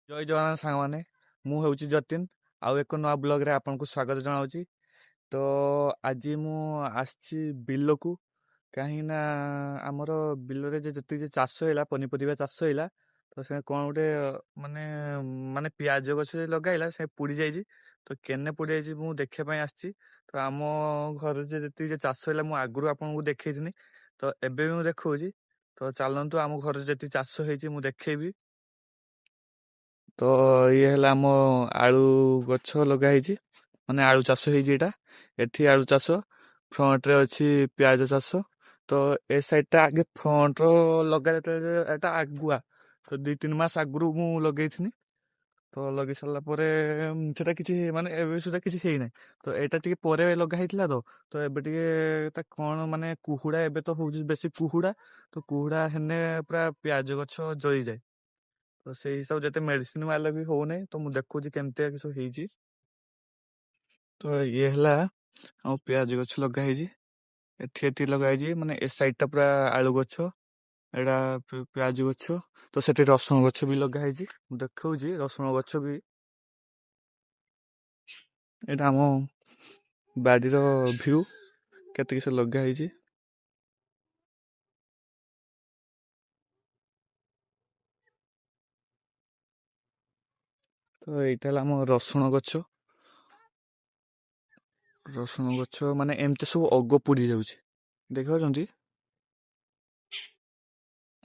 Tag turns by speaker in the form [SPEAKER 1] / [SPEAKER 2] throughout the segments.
[SPEAKER 1] ଜୟ ଜଗନ୍ନାଥ ସାଙ୍ଗମାନେ। ମୁଁ ହେଉଛି ଯତୀନ, ଆଉ ଏକ ନୂଆ ବ୍ଲଗରେ ଆପଣଙ୍କୁ ସ୍ୱାଗତ ଜଣାଉଛି। ତ ଆଜି ମୁଁ ଆସିଛି ବିଲକୁ, କାହିଁକିନା ଆମର ବିଲରେ ଯେତିକି ଚାଷ ହେଲା, ପନିପରିବା ଚାଷ ହେଲା, ତ ସେ କ'ଣ ଗୋଟେ ମାନେ ମାନେ ପିଆଜ ଗଛ ଲଗାଇଲା, ସେ ପୋଡ଼ି ଯାଇଛି। ତ କେନେ ପୋଡ଼ି ଯାଇଛି ମୁଁ ଦେଖିବା ପାଇଁ ଆସିଛି। ତ ଆମ ଘରେ ଯେତିକି ଚାଷ ହେଲା ମୁଁ ଆଗରୁ ଆପଣଙ୍କୁ ଦେଖେଇଥିଲି, ତ ଏବେ ବି ମୁଁ ଦେଖାଉଛି। ତ ଚାଲନ୍ତୁ ଆମ ଘରେ ଯେତିକି ଚାଷ ହେଇଛି ମୁଁ ଦେଖେଇବି। ତ ଇଏ ହେଲା ଆମ ଆଳୁ ଗଛ ଲଗା ହେଇଛି, ମାନେ ଆଳୁ ଚାଷ ହେଇଛି। ଏଠି ଆଳୁ ଚାଷ, ଫ୍ରଣ୍ଟରେ ଅଛି ପିଆଜ ଚାଷ। ତ ଏ ସାଇଡ୍ଟା ଆଗେ ଫ୍ରଣ୍ଟର ଲଗା ଯେତେବେଳେ ଏଟା ଆଗୁଆ, ତ 2-3 ମାସ ଆଗରୁ ମୁଁ ଲଗେଇଥିଲି। ତ ଲଗେଇ ସାରିଲା ପରେ ସେଟା କିଛି ମାନେ ଏବେ ସୁଦ୍ଧା କିଛି ହେଇନାହିଁ। ତ ଏଇଟା ଟିକେ ପରେ ଲଗା ହେଇଥିଲା। ତ ଏବେ ଟିକେ ତା କ'ଣ ମାନେ କୁହୁଡ଼ା, ଏବେ ତ ହଉଛି ବେଶୀ କୁହୁଡ଼ା। ତ କୁହୁଡ଼ା ହେଲେ ପୁରା ପିଆଜ ଗଛ ଜଳିଯାଏ। ତ ସେଇ ହିସାବରେ ଯେତେ ମେଡିସିନ ମାରିଲେ ବି ହଉନାହିଁ। ତ ମୁଁ ଦେଖୁଛି କେମିତିଆ କିଛି ହେଇଛି। ତ ଇଏ ହେଲା ଆମ ପିଆଜ ଗଛ ଲଗା ହେଇଛି, ଏଠି ଲଗା ହେଇଛି, ମାନେ ଏ ସାଇଡ୍ଟା ପୁରା ଆଳୁ ଗଛ, ଏଇଟା ପିଆଜ ଗଛ। ତ ସେଠି ରସୁଣ ଗଛ ବି ଲଗା ହେଇଛି, ମୁଁ ଦେଖଉଛି ରସୁଣ ଗଛ ବି। ଏଇଟା ଆମ ବାଡ଼ିର ଭିଉ, କେତେ କିଛି ଲଗା ହେଇଛି। ତ ଏଇଟା ହେଲା ଆମ ରସୁଣ ଗଛ ମାନେ ଏମିତି ସବୁ ଅଗ ପୋଡ଼ି ଯାଉଛି, ଦେଖିପାରୁଛନ୍ତି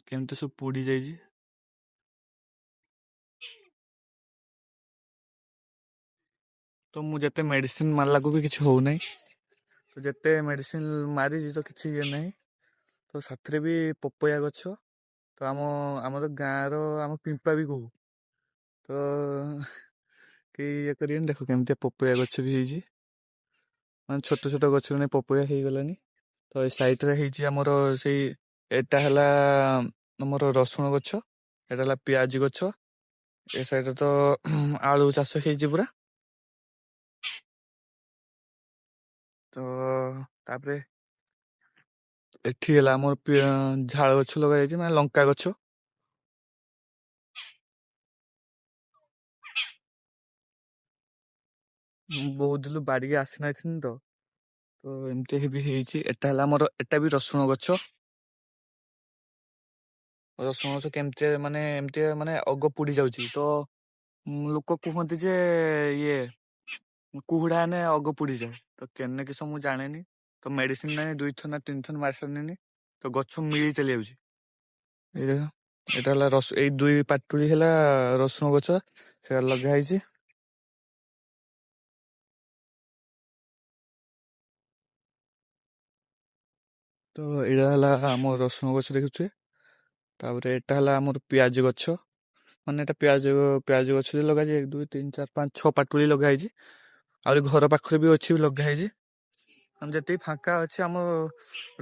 [SPEAKER 1] କେମିତି ସବୁ ପୋଡ଼ି ଯାଇଛି। ତ ମୁଁ ଯେତେ ମେଡିସିନ ମାରିଲାକୁ ବି କିଛି ହଉନାହିଁ। ତ ଯେତେ ମେଡିସିନ ମାରିଛି ତ କିଛି ଇଏ ନାହିଁ। ତ ସାଥିରେ ବି ପପୟା ଗଛ, ତ ଆମର ଗାଁର ଆମ ପିମ୍ପା ବି କହୁ। ତ କେହି ଇଏ କରିବେନି, ଦେଖ କେମିତିଆ ପପୟା ଗଛ ବି ହେଇଛି, ମାନେ ଛୋଟ ଛୋଟ ଗଛରେ ନେଇ ପପୟା ହେଇଗଲାନି। ତ ଏ ସାଇଡ୍ରେ ହେଇଛି ଆମର ସେଇ, ଏଟା ହେଲା ଆମର ରସୁଣ ଗଛ, ଏଟା ହେଲା ପିଆଜ ଗଛ। ଏ ସାଇଡ୍ରେ ତ ଆଳୁ ଚାଷ ହେଇଛି ପୁରା। ତ ତାପରେ ଏଠି ହେଲା ଆମର ଝାଳ ଗଛ ଲଗାଯାଇଛି, ମାନେ ଲଙ୍କା ଗଛ। ମୁଁ ବହୁତ ଦିନ ବାଡ଼ିକି ଆସିନଥିଲି ତ ଏମିତି ବି ହେଇଛି। ଏଟା ହେଲା ଆମର, ଏଟା ବି ରସୁଣ ଗଛ। ରସୁଣ ଗଛ କେମିତି ମାନେ ଏମିତି ମାନେ ଅଗ ପୋଡ଼ି ଯାଉଛି। ତ ଲୋକ କୁହନ୍ତି ଯେ ଇଏ କୁହୁଡ଼ା ହେଲେ ଅଗ ପୋଡ଼ିଯାଏ। ତ କେନେ କିସ ମୁଁ ଜାଣିନି। ତ ମେଡିସିନ ନାହିଁ, 2 ଥର ନା 3 ଥର ମାରି ସାରିଲିନି। ତ ଗଛ ମିଳି ଚାଲି ଯାଉଛି। ଏଇଟା ହେଲା ଏଇ 2 ପାଟୁଳି ହେଲା ରସୁଣ ଗଛ, ସେଟା ଲଗା ହେଇଛି। ତ ଏଇଟା ହେଲା ଆମ ରସୁଣ ଗଛ, ଦେଖୁଥିବେ। ତାପରେ ଏଟା ହେଲା ଆମର ପିଆଜ ଗଛ, ମାନେ ଏଟା ପିଆଜ ଗଛ ଯେ ଲଗାଯାଇଛି 1 2 3 4 5 6 ପାଟୁଳି ଲଗା ହେଇଛି। ଆହୁରି ଘର ପାଖରେ ବି ଅଛି, ବି ଲଗା ହେଇଛି। ମାନେ ଯେତିକି ଫାଙ୍କା ଅଛି ଆମ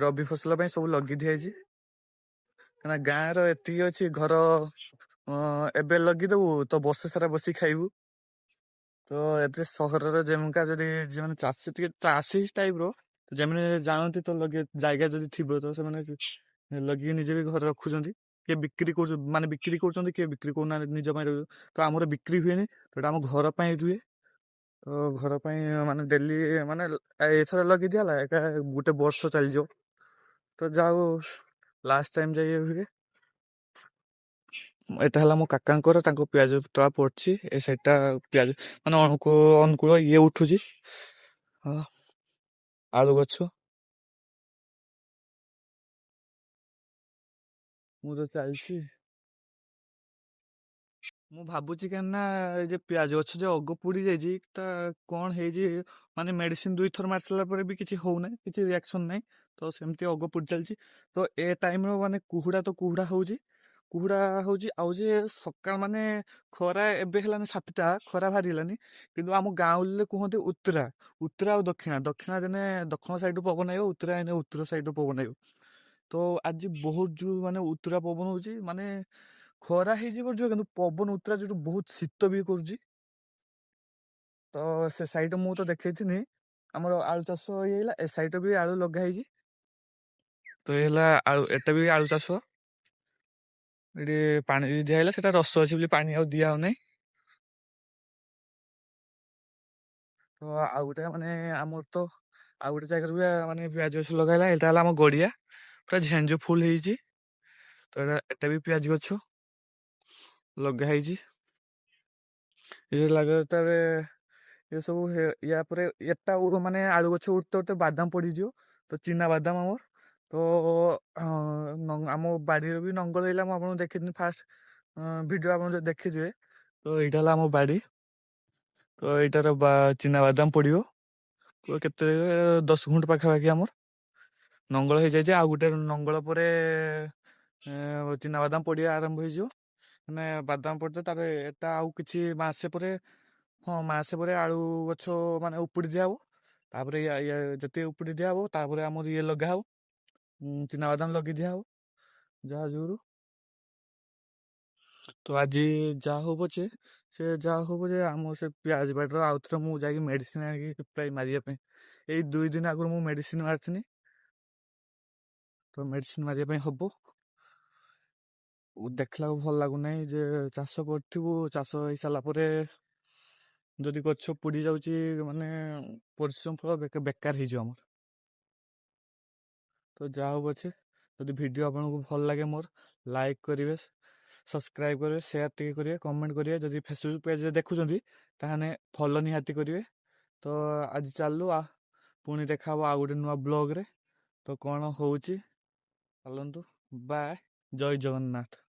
[SPEAKER 1] ରବି ଫସଲ ପାଇଁ ସବୁ ଲଗେଇ ଦିଆଯାଇଛି। କାହିଁକିନା ଗାଁର ଏତିକି ଅଛି, ଘର ଏବେ ଲଗେଇଦବୁ ତ ବର୍ଷ ସାରା ବସିକି ଖାଇବୁ। ତ ଏତେ ସହରର ଯେମିକା ଯଦି ମାନେ ଚାଷୀ, ଟିକେ ଚାଷୀ ଟାଇପ୍ର ଯେମାନେ ଜାଣନ୍ତି, ତ ଜାଗା ଯଦି ଥିବ ତ ସେମାନେ ଲଗେଇକି ନିଜେ ବି ଘରେ ରଖୁଛନ୍ତି। କିଏ ବିକ୍ରି କରୁଛନ୍ତି, ମାନେ ବିକ୍ରି କରୁଛନ୍ତି, କିଏ ବିକ୍ରି କରୁନାହାନ୍ତି, ନିଜ ପାଇଁ ରଖୁଛନ୍ତି। ତ ଆମର ବିକ୍ରି ହୁଏନି, ତ ଏଟା ଆମ ଘର ପାଇଁ ରୁହେ। ତ ଘର ପାଇଁ ମାନେ ଡେଲି, ମାନେ ଏଥର ଲଗେଇ ଦିଆହେଲା, ଏକା ଗୋଟେ ବର୍ଷ ଚାଲିଯିବ। ତ ଯାଉ ଲାଷ୍ଟ ଟାଇମ୍ ଯାଇ ହୁଏ। ଏଟା ହେଲା ମୋ କାକାଙ୍କର, ତାଙ୍କ ପିଆଜ ତଳା ପଡିଛି। ଏ ସାଇଡ୍ଟା ପିଆଜ ମାନେ ଅନୁକୂଳ ଇଏ ଉଠୁଛି। ଆଳୁ ଗଛ ମୁଁ ତ ଚାଲିଛି। ମୁଁ ଭାବୁଛି କାହିଁକିନା ଏଇ ଯେ ପିଆଜ ଗଛ ଯେ ଅଗ ପୋଡ଼ି ଯାଇଛି, ତା କ'ଣ ହେଇଛି, ମାନେ ମେଡିସିନ 2 ଥର ମାରି ସାରିଲା ପରେ ବି କିଛି ହଉନାହିଁ, କିଛି ରିଆକ୍ସନ ନାହିଁ। ତ ସେମିତି ଅଗ ପୋଡ଼ି ଚାଲିଛି। ତ ଏ ଟାଇମ୍ର ମାନେ କୁହୁଡ଼ା ହଉଛି। ଆଉ ଯେ ସକାଳ ମାନେ ଖରା ଏବେ ହେଲାନି 7ଟା, ଖରା ବାହାରିଗଲାନି। କିନ୍ତୁ ଆମ ଗାଉଁଲିରେ କୁହନ୍ତି ଉତ୍ତରା ଆଉ ଦକ୍ଷିଣା ଦିନେ ଦକ୍ଷିଣ ସାଇଡ୍ ପବନ ଆଇବ, ଉତ୍ତରା ଦିନେ ଉତ୍ତର ସାଇଡ୍ ପବନ ଆଇବ। ତ ଆଜି ବହୁତ ଯୋଉ ମାନେ ଉତ୍ତରା ପବନ ହଉଛି, ମାନେ ଖରା ହେଇଛି କରୁଛି, କିନ୍ତୁ ପବନ ଉତ୍ତରା ଯୋଉଠୁ ବହୁତ ଶୀତ ବି କରୁଛି। ତ ସେ ସାଇଡ୍ ମୁଁ ତ ଦେଖେଇଥିନି, ଆମର ଆଳୁ ଚାଷ ହେଇଲା, ଏ ସାଇଡ୍ ବି ଆଳୁ ଲଗା ହେଇଛି। ତ ଏ ହେଲା ଆଳୁ, ଏଟା ବି ଆଳୁ ଚାଷ। ଏଠି ପାଣି ଦିଆ ହେଲା, ସେଟା ରସ ଅଛି ବୋଲି ପାଣି ଆଉ ଦିଆ ହଉନାହିଁ। ତ ଆଉ ଗୋଟେ ମାନେ ଆମର ତ ଆଉ ଗୋଟେ ଜାଗାରେ ବି ମାନେ ପିଆଜ ଗଛ ଲଗାଇଲା। ଏଇଟା ହେଲା ଆମ ଗଡ଼ିଆ, ପୁରା ଝେଞ୍ଜ ଫୁଲ ହେଇଛି। ତ ଏଟା ବି ପିଆଜ ଗଛ ଲଗା ହେଇଛି। ଏ ଲାଗେ ତାପରେ ଏସବୁ ୟା ପରେ ଏଟା ମାନେ ଆଳୁ ଗଛ ଉଠତେ ଉଠତେ ବାଦାମ ପଡ଼ିଯିବ। ତ ଚିନା ବାଦାମ ଆମର ତ ଆମ ବାଡ଼ିରେ ବି ନଙ୍ଗଳ ହେଇଲା। ମୁଁ ଆପଣଙ୍କୁ ଦେଖିଥିଲି ଫାଷ୍ଟ ଭିଡ଼ିଓ ଆପଣ ଯଦି ଦେଖିଥିବେ। ତ ଏଇଟା ହେଲା ଆମ ବାଡ଼ି। ତ ଏଇଟାର ଚିନା ବାଦାମ ପଡ଼ିବ କେତେ 10 ଗୁଣ୍ଠ ପାଖାପାଖି ଆମର ନଙ୍ଗଳ ହେଇଯାଇଛି। ଆଉ ଗୋଟେ ନଙ୍ଗଳ ପରେ ଚିନା ବାଦାମ ପଡ଼ିବା ଆରମ୍ଭ ହେଇଯିବ। ମାନେ ବାଦାମ ପଡ଼ିతే ତାପରେ ଏଟା ଆଉ କିଛି ମାସେ ପରେ, ହଁ ମାସେ ପରେ ଆଳୁ ଗଛ ମାନେ ଉପୁଡ଼ି ଦିଆହବ। ତାପରେ ଯେତିକି ଉପୁଡ଼ି ଦିଆହବ ତାପରେ ଆମର ଇଏ ଲଗା ହବ, ଚିନାବାଦାମ ଲଗେଇ ଦିଆହବ ଯାହା ଯୋଗୁରୁ। ତ ଆଜି ଯାହା ହଉ ପଛେ ସେ ଯାହା ହବ ଯେ ଆମ ସେ ପିଆଜ ବାଡ଼ିର ଆଉଥରେ ମୁଁ ଯାଇକି ମେଡ଼ିସିନ ଆଣିକି ପ୍ରାୟ ମାରିବା ପାଇଁ, ଏଇ 2 ଦିନ ଆଗରୁ ମୁଁ ମେଡ଼ିସିନ ମାରିଥିଲି। ତ ମେଡ଼ିସିନ ମାରିବା ପାଇଁ ହବ। ଦେଖିଲାକୁ ଭଲ ଲାଗୁନାହିଁ ଯେ ଚାଷ କରିଥିବୁ, ଚାଷ ହେଇସାରିଲା ପରେ ଯଦି ଗଛ ପୋଡ଼ି ଯାଉଛି ମାନେ ପରିଶ୍ରମ ଫଳ ବେକାର ହେଇଯିବ ଆମର। ତ ଯାହା ହଉ ପଛେ ଯଦି ଭିଡ଼ିଓ ଆପଣଙ୍କୁ ଭଲ ଲାଗେ ମୋର ଲାଇକ୍ କରିବେ, ସବସ୍କ୍ରାଇବ୍ କରିବେ, ସେୟାର ଟିକେ କରିବେ, କମେଣ୍ଟ କରିବେ। ଯଦି ଫେସବୁକ୍ ପେଜ୍ରେ ଦେଖୁଛନ୍ତି ତାହେଲେ ଫଲୋ ନିହାତି କରିବେ। ତ ଆଜି ଚାଲୁ ପୁଣି ଦେଖା ହବ ଆଉ ଗୋଟେ ନୂଆ ବ୍ଲଗ୍ରେ। ତ କ'ଣ ହେଉଛି ଚାଲନ୍ତୁ, ବାଏ, ଜୟ ଜଗନ୍ନାଥ।